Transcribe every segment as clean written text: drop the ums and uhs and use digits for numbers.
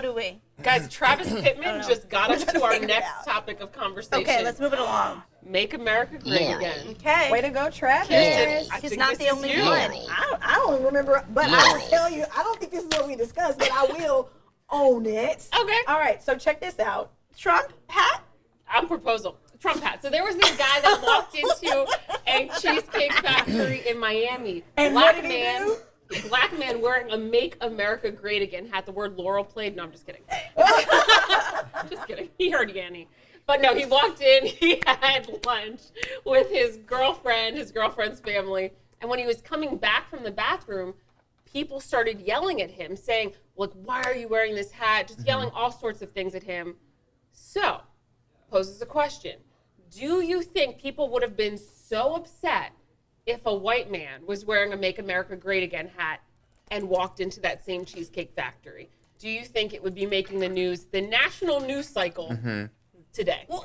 do we? Guys, Travis Pittman just got us to our next topic of conversation. Okay, let's move it along. Make America Great Again. Okay. Way to go, Travis. He's not the only one. I don't remember, but I will tell you, I don't think this is what we discussed, but I will own it. Okay. All right, so check this out. Trump hat? Proposal. Trump hat. So there was this guy that walked into a Cheesecake Factory in Miami. And what did he do? Black man wearing a Make America Great Again hat. The word Laurel played. No, I'm just kidding. Just kidding. He heard Yanny. But no, he walked in. He had lunch with his girlfriend's family. And when he was coming back from the bathroom, people started yelling at him, saying, like, why are you wearing this hat? Just yelling all sorts of things at him. So, poses a question. Do you think people would have been so upset if a white man was wearing a Make America Great Again hat and walked into that same Cheesecake Factory? Do you think it would be making the news, the national news cycle today? Well,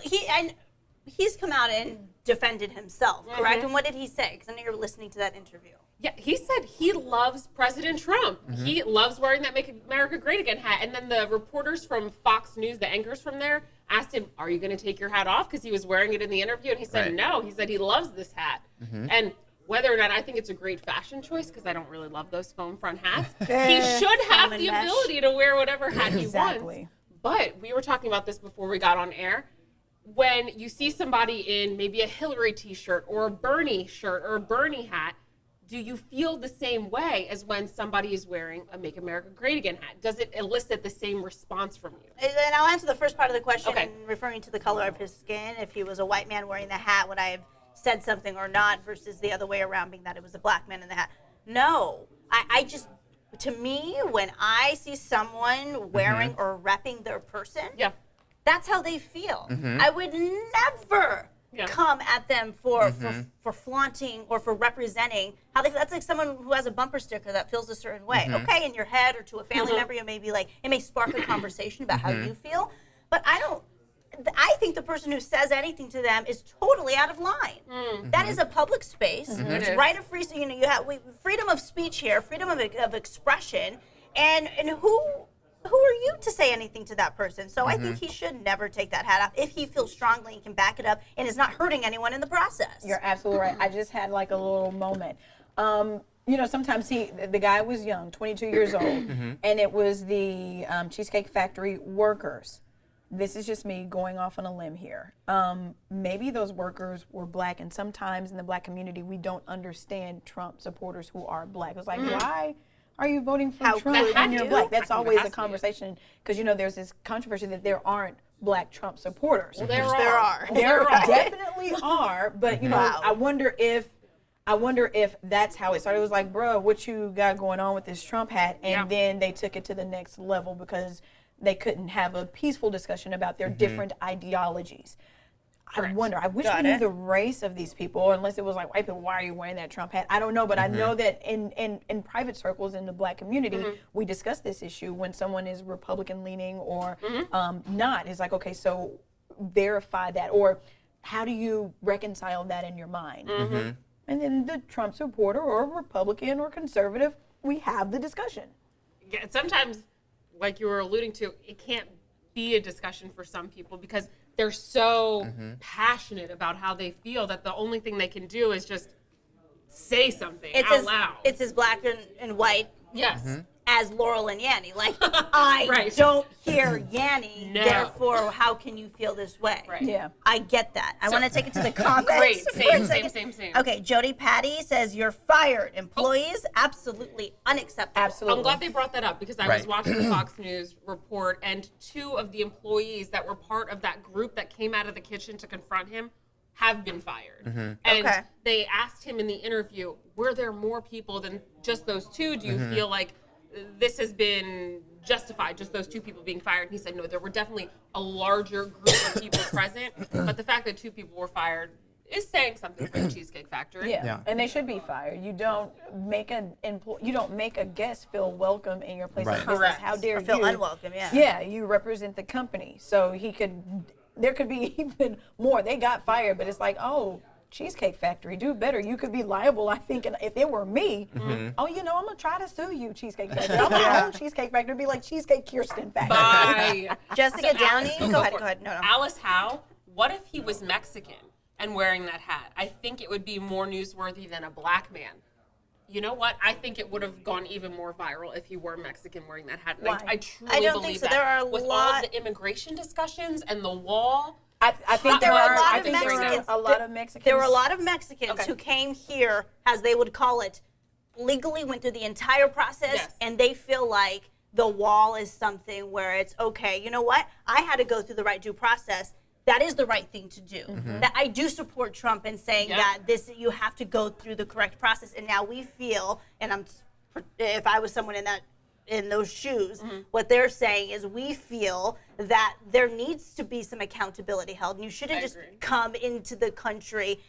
he's come out and defended himself, correct? And what did he say? Because I know you're listening to that interview. Yeah, he said he loves President Trump. He loves wearing that Make America Great Again hat. And then the reporters from Fox News, the anchors from there, asked him, are you going to take your hat off? Because he was wearing it in the interview. And he said, no. He said he loves this hat. And whether or not I think it's a great fashion choice, because I don't really love those foam front hats, he should have the ability to wear whatever hat he wants. But we were talking about this before we got on air. When you see somebody in maybe a Hillary t-shirt or a Bernie shirt or a Bernie hat, do you feel the same way as when somebody is wearing a Make America Great Again hat? Does it elicit the same response from you? And I'll answer the first part of the question, referring to the color of his skin. If he was a white man wearing the hat, would I have said something or not, versus the other way around, being that it was a black man in the hat? No. I just, to me, when I see someone wearing or repping their person, that's how they feel. I would never come at them for flaunting or for representing how they feel. That's like someone who has a bumper sticker that feels a certain way. Okay, in your head or to a family member, you may be like, it may spark a conversation about how you feel, but I think the person who says anything to them is totally out of line. That is a public space. It's right of free, you have freedom of speech here, freedom of expression, and who are you to say anything to that person? So I think he should never take that hat off if he feels strongly and can back it up and is not hurting anyone in the process. You're absolutely right. I just had like a little moment. You know, sometimes the guy was young, 22 years old, and it was the Cheesecake Factory workers. This is just me going off on a limb here. Maybe those workers were black, and sometimes in the black community, we don't understand Trump supporters who are black. It's like, why are you voting for Trump when you're black? That's always a conversation, because, you know, there's this controversy that there aren't black Trump supporters. Well, there are. There definitely are, but, you know, I wonder if that's how it started. It was like, bro, what you got going on with this Trump hat? And then they took it to the next level because they couldn't have a peaceful discussion about their different ideologies. I wonder, I wish we knew the race of these people, unless it was like, white people, why are you wearing that Trump hat? I don't know, but I know that in private circles in the black community, we discuss this issue when someone is Republican leaning or not. It's like, okay, so verify that, or how do you reconcile that in your mind? And then the Trump supporter or Republican or conservative, we have the discussion. Yeah, sometimes, like you were alluding to, it can't be a discussion for some people because they're so passionate about how they feel that the only thing they can do is just say something out loud. It's as black and white as Laurel and Yanny. Like, I Right. don't hear Yanny, No. therefore, how can you feel this way? Right. Yeah. I get that. I want to take it to the comments. Great. for a second. Same. Okay, Jody Patty says, you're fired. Employees, absolutely unacceptable. Absolutely. I'm glad they brought that up because I was watching the Fox News report, and 2 of the employees that were part of that group that came out of the kitchen to confront him have been fired. And they asked him in the interview, were there more people than just those 2? Do you feel like this has been justified, just those 2 people being fired? And he said, no, there were definitely a larger group of people present, but the fact that 2 people were fired is saying something for the Cheesecake Factory. Yeah. And they should be fired. You don't make a guest feel welcome in your place of business. Correct. How dare you feel unwelcome? Yeah, you represent the company. So there could be even more. They got fired, but it's like, oh, Cheesecake Factory, do better. You could be liable, I think, and if it were me, oh, I'm going to try to sue you, Cheesecake Factory. I'm going to own Cheesecake Factory, be like Cheesecake Kirsten Factory. Bye. Jessica Downey, go ahead. No. Alice Howe, what if he was Mexican and wearing that hat? I think it would be more newsworthy than a black man. You know what? I think it would have gone even more viral if he were Mexican wearing that hat. Why? I truly I don't believe think so. that. There are a With lot... all of the immigration discussions and the wall. I think there are a lot of Mexicans. There were a lot of Mexicans who came here, as they would call it, legally went through the entire process, and they feel like the wall is something where it's okay. You know what? I had to go through the right due process. That is the right thing to do. That I do support Trump in saying that you have to go through the correct process. And now we feel, and if I was someone in those shoes, what they're saying is we feel that there needs to be some accountability held. And you shouldn't just come into the country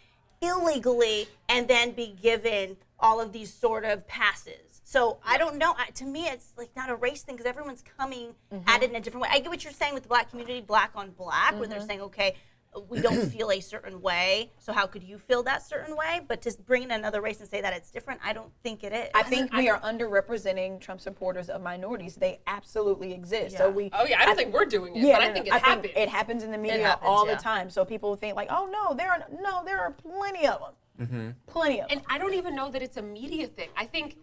illegally and then be given all of these sort of passes. So I don't know. To me, it's like not a race thing because everyone's coming at it in a different way. I get what you're saying with the black community, black on black, where they're saying, okay, we don't feel a certain way, so how could you feel that certain way? But to bring in another race and say that it's different, I don't think it is. I think we are underrepresenting Trump supporters of minorities. They absolutely exist. So I don't think we're doing it, but I think it happens. It happens in the media all the time. So people think like, oh no, there are plenty of them. Plenty of them. And I don't even know that it's a media thing. I think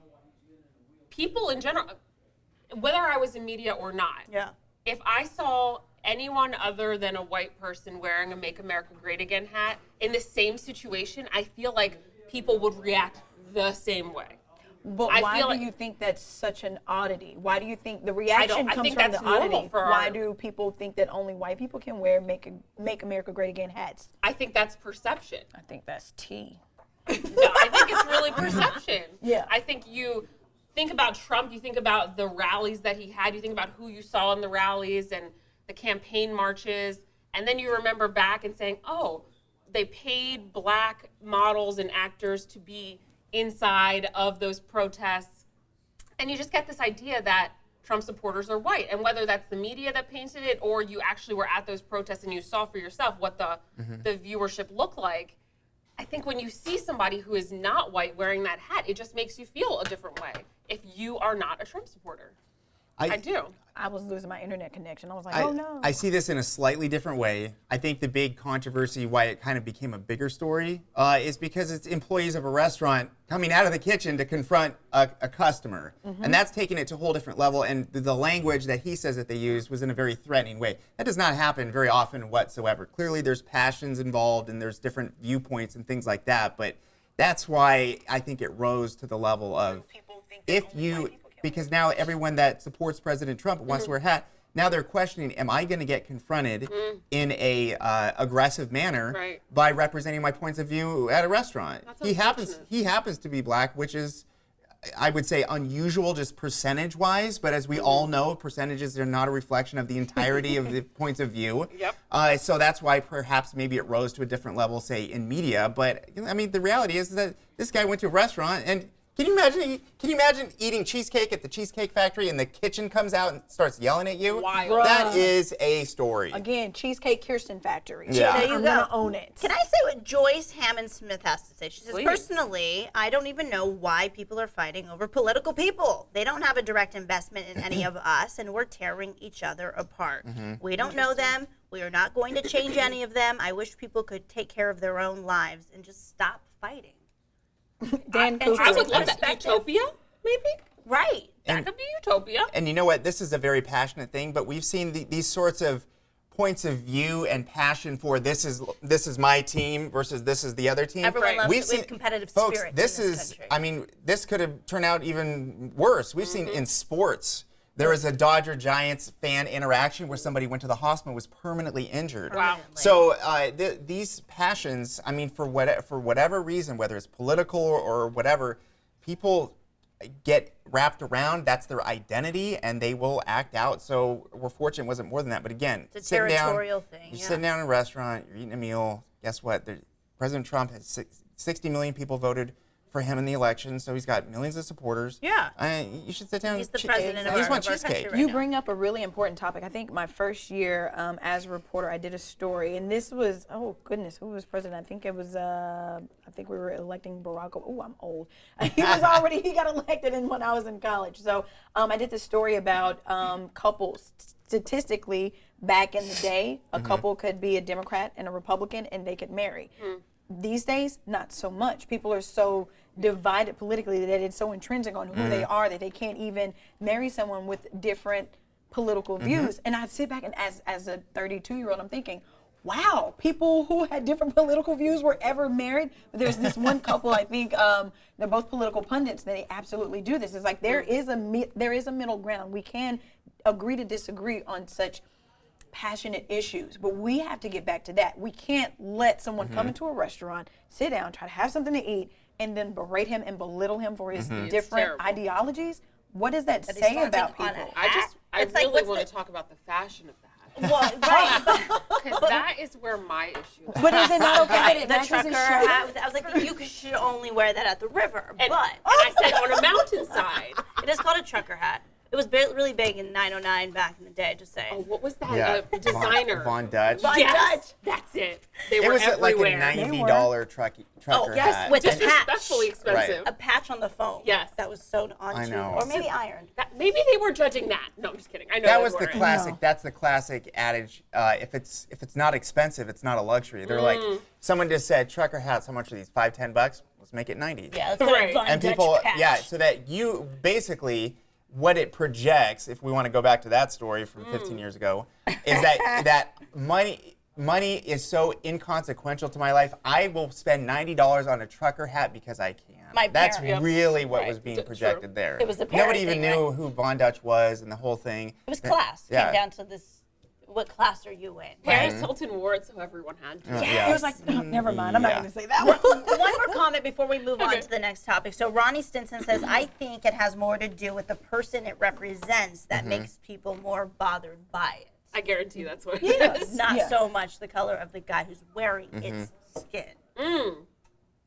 people in general, whether I was in media or not, if I saw anyone other than a white person wearing a Make America Great Again hat in the same situation, I feel like people would react the same way. But why do you think that's such an oddity? Why do you think the reaction comes from the oddity? Why do people think that only white people can wear Make America Great Again hats? I think that's perception. I think that's tea. No, I think it's really perception. Yeah. I think you think about Trump, you think about the rallies that he had, you think about who you saw in the rallies and the campaign marches, and then you remember back and saying, oh, they paid black models and actors to be inside of those protests. And you just get this idea that Trump supporters are white. And whether that's the media that painted it or you actually were at those protests and you saw for yourself what the viewership looked like, I think when you see somebody who is not white wearing that hat, it just makes you feel a different way if you are not a Trump supporter. I do. I was losing my internet connection. I was like, oh no. I see this in a slightly different way. I think the big controversy, why it kind of became a bigger story, is because it's employees of a restaurant coming out of the kitchen to confront a customer. And that's taking it to a whole different level. And the language that he says that they used was in a very threatening way. That does not happen very often whatsoever. Clearly there's passions involved and there's different viewpoints and things like that. But that's why I think it rose to the level of because now everyone that supports President Trump wants to wear a hat. Now they're questioning, am I going to get confronted in a aggressive manner by representing my points of view at a restaurant? He happens to be black, which is, I would say, unusual just percentage-wise. But as we all know, percentages are not a reflection of the entirety of the points of view. So that's why perhaps maybe it rose to a different level, say, in media. But I mean, the reality is that this guy went to a restaurant and. Can you imagine eating cheesecake at the Cheesecake Factory and the kitchen comes out and starts yelling at you? Wild. That is a story. Again, Cheesecake Kirsten Factory. Yeah. There you I'm go. gonna own it. Can I say what Joyce Hammond Smith has to say? She says, Please. personally, I don't even know why people are fighting over political people. They don't have a direct investment in any of us, and we're tearing each other apart. We don't know them. We are not going to change any of them. I wish people could take care of their own lives and just stop fighting. Dan I would love that. Utopia, maybe? Right. That could be utopia. And you know what? This is a very passionate thing, but we've seen these sorts of points of view and passion for this is my team versus this is the other team. Everyone loves it with competitive folks, spirit this in is, this country. I mean, this could have turned out even worse. We've seen in sports. There was a Dodger-Giants fan interaction where somebody went to the hospital and was permanently injured. Wow. So these passions, I mean, for whatever reason, whether it's political or whatever, people get wrapped around. That's their identity, and they will act out. So we're fortunate it wasn't more than that. But again, it's a territorial thing. You're sitting down in a restaurant, you're eating a meal. Guess what? President Trump has 60 million people voted for him in the election, so he's got millions of supporters. Yeah. You should sit down. He's the president of He's our want country cheesecake. right You now. bring up a really important topic. I think my first year as a reporter, I did a story, and this was, oh goodness, who was president? I think it was, I think we were electing Barack Obama. Oh, I'm old. He got elected when I was in college. So I did this story about couples. Statistically, back in the day, a couple could be a Democrat and a Republican, and they could marry. These days, not so much. People are so divided politically that it's so intrinsic on who they are that they can't even marry someone with different political views. And I'd sit back and as a 32-year-old, I'm thinking, wow, people who had different political views were ever married. But there's this one couple, I think they're both political pundits, they absolutely do this. It's like there is a middle ground. We can agree to disagree on such passionate issues, but we have to get back to that. We can't let someone come into a restaurant, sit down, try to have something to eat, and then berate him and belittle him for his different ideologies. What does that say about people? I really want to talk about the fashion of that. Well, right. Because that is where my issue is. But is it not okay? The trucker hat. I was like, you should only wear that at the river. And but I said on a mountainside. it is called a trucker hat. It was really big in 909 back in the day, just saying. Oh, what was that? Yeah. Designer. Von Dutch. Yes, that's it. They It were was everywhere. like a $90 trucker yes, hat. with a Disrespectfully expensive. A patch on the foam. Yes. That was sewn onto. I know. Or maybe ironed. Maybe they were judging that. No, I'm just kidding. I know That they was the weren't. classic. No. That's the classic adage. If it's not expensive, it's not a luxury. They're like, someone just said, trucker hats. How much are these? $5, $10? Let's make it 90. Yeah, let's put Right. a Von And Dutch people, patch. so that you basically, what it projects, if we want to go back to that story from 15 years ago, is that money is so inconsequential to my life. I will spend $90 on a trucker hat because I can. That's parents. really what Right. was being True. projected there. It was a parent Nobody even thing, knew who Von Dutch was and the whole thing. It was class. Yeah. Came down to this. What class are you in? Paris Hilton wore it, so everyone had to. Yeah. It was like, oh, never mind. I'm not going to say that one. One more comment before we move on to the next topic. So Ronnie Stinson says, I think it has more to do with the person it represents that makes people more bothered by it. I guarantee that's what it is. Not so much the color of the guy who's wearing its skin.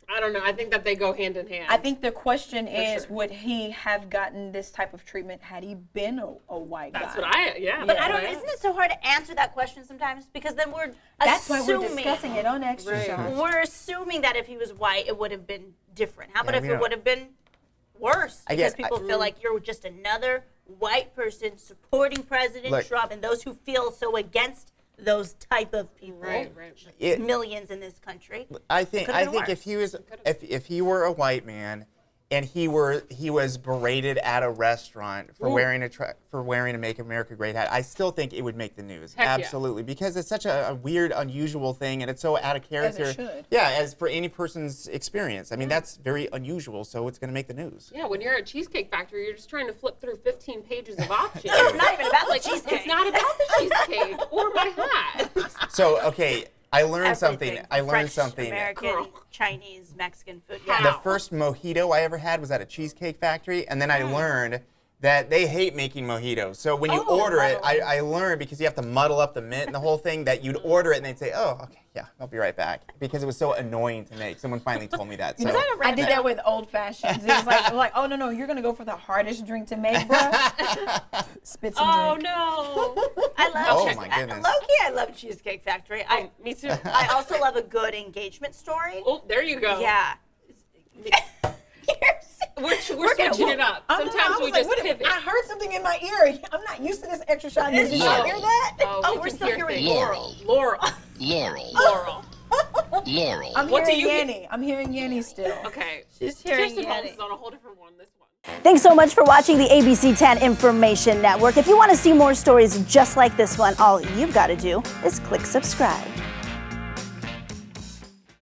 I don't know. I think that they go hand in hand. I think the question is, sure. would he have gotten this type of treatment had he been a white guy? That's what I, yeah. But I don't. Isn't it so hard to answer that question sometimes? Because then we're That's why we're assuming. discussing it on Extra Right. Shot. We're assuming that if he was white, it would have been different. How about Yeah, if we it don't- would have been worse? I Because guess- people feel like you're just another white person supporting President Look. Trump, and those who feel so against those type of people, Right. millions in this country. I think Could've been if he was if he were a white man and he was berated at a restaurant for wearing a Make America Great hat, I still think it would make the news. Heck yeah. Absolutely, because it's such a weird, unusual thing, and it's so out of character. should. Yeah, as for any person's experience. I mean, that's very unusual, so it's going to make the news. Yeah, when you're at Cheesecake Factory, you're just trying to flip through 15 pages of options. It's not even about the cheesecake. It's not about the cheesecake or my hat. So okay, I learned something. Everything. I learned French, something. American, Girl. Chinese, Mexican food. How? The first mojito I ever had was at a Cheesecake Factory, and then I learned that they hate making mojitos. So when you order it, I learned, because you have to muddle up the mint and the whole thing, that you'd order it and they'd say, oh, okay, yeah, I'll be right back. Because it was so annoying to make. Someone finally told me that. So. I did that with old fashions. It was like, oh no, you're gonna go for the hardest drink to make, bro. Spit some Oh, drink. no. I love. Oh, my goodness. Low-key, I love Cheesecake Factory. Me too. I also love a good engagement story. Oh, there you go. Yeah. We're switching it up. I know, Sometimes I we was like, just wait a minute, pivot. I heard something in my ear. I'm not used to this extra shot. Did you Yeah. hear that? Oh, we're can still hear hearing things. Laurel. Laurel. Laurel. Laurel. Laurel. I'm What do hearing you- Yanny. I'm hearing Yanny still. Okay. She's hearing Kirsten Holmes Yanny. is on a whole different one, this one. Thanks so much for watching the ABC 10 Information Network. If you want to see more stories just like this one, all you've got to do is click subscribe.